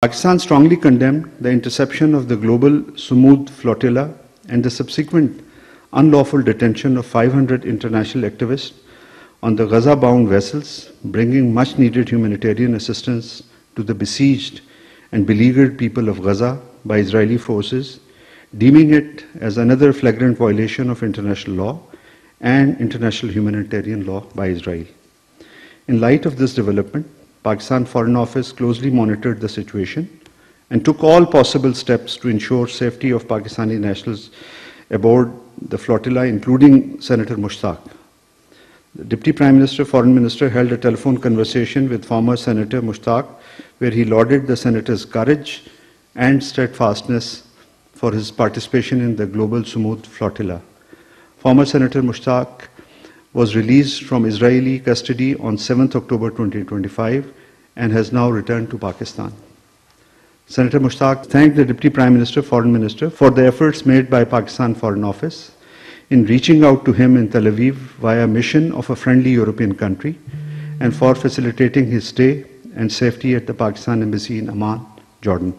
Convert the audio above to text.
Pakistan strongly condemned the interception of the global Smooth flotilla and the subsequent unlawful detention of 500 international activists on the Gaza-bound vessels, bringing much-needed humanitarian assistance to the besieged and beleaguered people of Gaza by Israeli forces, deeming it as another flagrant violation of international law and international humanitarian law by Israel. In light of this development, Pakistan Foreign Office closely monitored the situation and took all possible steps to ensure safety of Pakistani nationals aboard the flotilla, including Senator Mushtaq. The Deputy Prime Minister, Foreign Minister held a telephone conversation with former Senator Mushtaq, where he lauded the Senator's courage and steadfastness for his participation in the global Smooth flotilla. Former Senator Mushtaq was released from Israeli custody on 7th October 2025 and has now returned to Pakistan. Senator Mushtaq thanked the Deputy Prime Minister, Foreign Minister for the efforts made by Pakistan Foreign Office in reaching out to him in Tel Aviv via mission of a friendly European country and for facilitating his stay and safety at the Pakistan Embassy in Amman, Jordan.